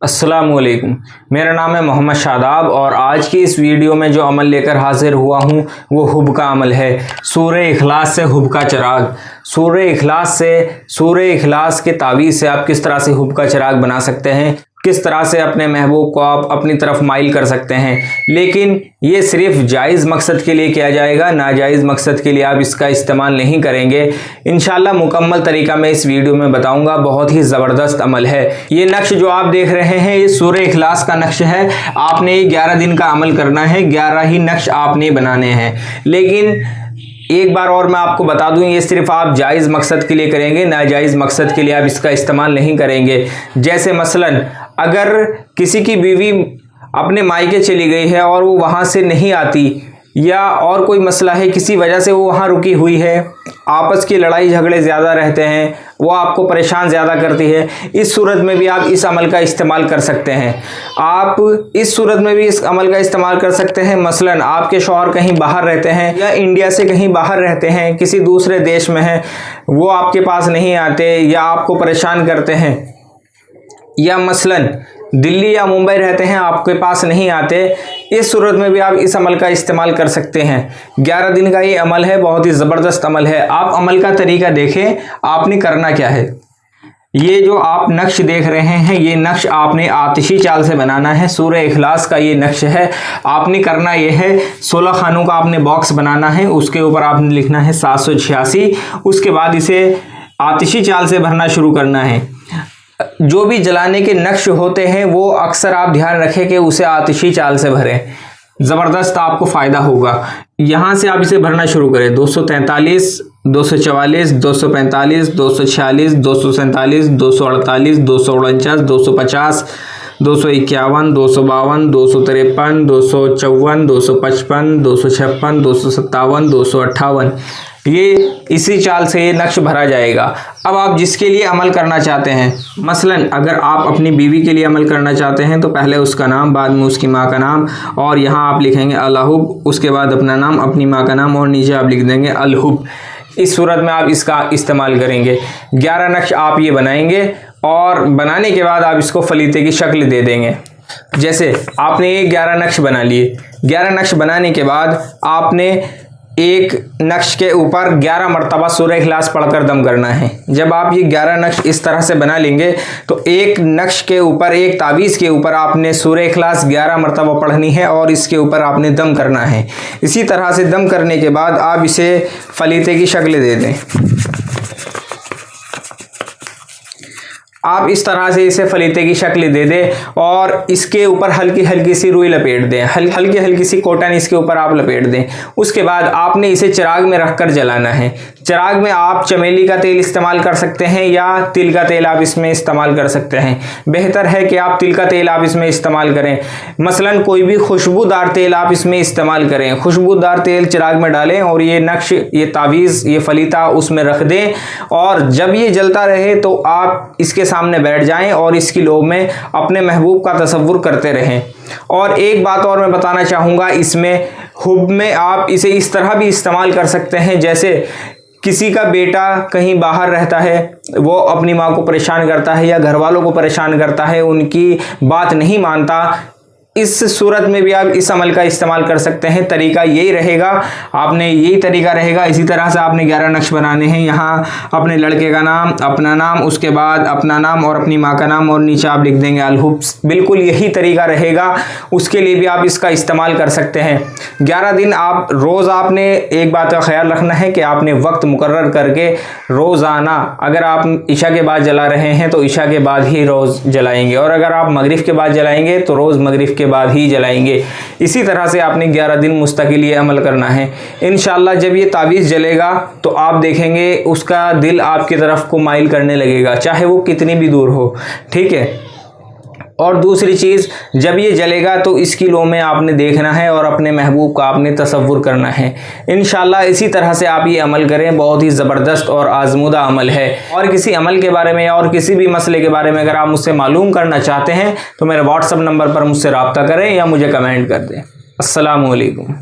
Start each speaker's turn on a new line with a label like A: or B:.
A: अस्सलामुअलैकुम। मेरा नाम है मोहम्मद शादाब और आज की इस वीडियो में जो अमल लेकर हाजिर हुआ हूँ वो हुब का अमल है। सूरह इखलास से हुब का चिराग। सूरह इखलास के तावीज़ से आप किस तरह से हुब का चिराग बना सकते हैं, किस तरह से अपने महबूब को आप अपनी तरफ माइल कर सकते हैं। लेकिन ये सिर्फ जायज़ मकसद के लिए किया जाएगा, नाजायज़ मकसद के लिए आप इसका इस्तेमाल नहीं करेंगे। इंशाल्लाह मुकम्मल तरीका मैं इस वीडियो में बताऊंगा। बहुत ही ज़बरदस्त अमल है। ये नक्श जो आप देख रहे हैं ये सूरह इखलास का नक्श है। आपने 11 दिन का अमल करना है, 11 ही नक्श आपने बनाने हैं। लेकिन एक बार और मैं आपको बता दूं, ये सिर्फ आप जायज़ मकसद के लिए करेंगे, नाजायज़ मकसद के लिए आप इसका इस्तेमाल नहीं करेंगे। जैसे मसलन अगर किसी की बीवी अपने मायके चली गई है और वो वहाँ से नहीं आती, या और कोई मसला है, किसी वजह से वो वहाँ रुकी हुई है, आपस की लड़ाई झगड़े ज़्यादा रहते हैं, वो आपको परेशान ज़्यादा करती है, इस सूरत में भी आप इस अमल का इस्तेमाल कर सकते हैं। आप इस सूरत में भी इस अमल का इस्तेमाल कर सकते हैं। मसलन आपके शौहर कहीं बाहर रहते हैं या इंडिया से कहीं बाहर रहते हैं, किसी दूसरे देश में हैं, वो आपके पास नहीं आते या आपको परेशान करते हैं, या मसलन दिल्ली या मुंबई रहते हैं, आपके पास नहीं आते, इस सूरत में भी आप इस अमल का इस्तेमाल कर सकते हैं। 11 दिन का ये अमल है, बहुत ही ज़बरदस्त अमल है। आप अमल का तरीका देखें, आपने करना क्या है। ये जो आप नक्श देख रहे हैं, ये नक्श आपने आतिशी चाल से बनाना है। सूरह इखलास का ये नक्श है। आपने करना ये है, 16 खानों का आपने बॉक्स बनाना है, उसके ऊपर आपने लिखना है 786। उसके बाद इसे आतिशी चाल से भरना शुरू करना है। जो भी जलाने के नक्श होते हैं वो अक्सर आप ध्यान रखें कि उसे आतिशी चाल से भरें, ज़बरदस्त आपको फ़ायदा होगा। यहाँ से आप इसे भरना शुरू करें। 243, 244, 245, 246, 247, 248, 249, 250, 251, 252, 253, 254, 255, 256, 257, 258, ये इसी चाल से ये नक्श भरा जाएगा। अब आप जिसके लिए अमल करना चाहते हैं, मसलन अगर आप अपनी बीवी के लिए अमल करना चाहते हैं तो पहले उसका नाम, बाद में उसकी माँ का नाम, और यहाँ आप लिखेंगे अलहुब, उसके बाद अपना नाम, अपनी माँ का नाम, और नीचे आप लिख देंगे अलहुब। इस सूरत में आप इसका इस्तेमाल करेंगे। 11 नक्श आप ये बनाएंगे और बनाने के बाद आप इसको फलीते की शक्ल दे देंगे। जैसे आपने ये 11 नक्श बना लिए। 11 नक्श बनाने के बाद आपने एक नक्श के ऊपर 11 मरतबा सूरह इखलास पढ़कर दम करना है। जब आप ये 11 नक्श इस तरह से बना लेंगे तो एक नक्श के ऊपर, एक तावीज़ के ऊपर आपने सूरह इखलास 11 मरतबा पढ़नी है और इसके ऊपर आपने दम करना है। इसी तरह से दम करने के बाद आप इसे फलीते की शक्ल दे दें। आप इस तरह से इसे फलीते की शक्ल दे दें और इसके ऊपर हल्की हल्की सी रुई लपेट दें, हल्की हल्की सी कॉटन इसके ऊपर आप लपेट दें। उसके बाद आपने इसे चिराग में रखकर जलाना है। चिराग में आप चमेली का तेल इस्तेमाल कर सकते हैं या तिल का तेल आप इसमें इस्तेमाल कर सकते हैं। बेहतर है कि आप तिल का तेल आप इसमें इस्तेमाल करें। मसलन कोई भी खुशबूदार तेल आप इसमें इस्तेमाल करें। खुशबूदार तेल चिराग में डालें और ये नक्श, ये तावीज़, ये फलीता उसमें रख दें, और जब ये जलता रहे तो आप इसके सामने बैठ जाएं और इसकी लो में अपने महबूब का तसव्वुर करते रहें। और एक बात और मैं बताना चाहूँगा, इसमें हुब में आप इसे इस तरह भी इस्तेमाल कर सकते हैं, जैसे किसी का बेटा कहीं बाहर रहता है, वो अपनी माँ को परेशान करता है या घर वालों को परेशान करता है, उनकी बात नहीं मानता, इस सूरत में भी आप इस अमल का इस्तेमाल कर सकते हैं। तरीका यही रहेगा, आपने यही तरीका रहेगा। इसी तरह से आपने 11 नक्श बनाने हैं। यहाँ अपने लड़के का नाम, अपना नाम, उसके बाद अपना नाम और अपनी माँ का नाम, और नीचे आप लिख देंगे अलहुब। बिल्कुल यही तरीका रहेगा, उसके लिए भी आप इसका इस्तेमाल कर सकते हैं। 11 दिन आप रोज़, आपने एक बात का ख्याल रखना है कि आपने वक्त मुकर्रर करके रोज़ाना, अगर आप इशा के बाद जला रहे हैं तो इशा के बाद ही रोज़ जलाएंगे, और अगर आप मगरिब के बाद जलाएंगे तो रोज़ मगरिब के बाद ही जलाएंगे। इसी तरह से आपने 11 दिन मुस्तकिल ये अमल करना है। इंशाल्लाह जब ये तावीज़ जलेगा तो आप देखेंगे उसका दिल आपकी तरफ को माइल करने लगेगा, चाहे वो कितनी भी दूर हो। ठीक है। और दूसरी चीज़, जब ये जलेगा तो इसकी लो में आपने देखना है और अपने महबूब का आपने तसव्वुर करना है। इंशाल्लाह इसी तरह से आप ये अमल करें। बहुत ही ज़बरदस्त और आज़मूदा अमल है। और किसी अमल के बारे में और किसी भी मसले के बारे में अगर आप मुझसे मालूम करना चाहते हैं तो मेरे व्हाट्सअप नंबर पर मुझसे रब्ता करें या मुझे कमेंट कर दें। अस्सलामु अलैकुम।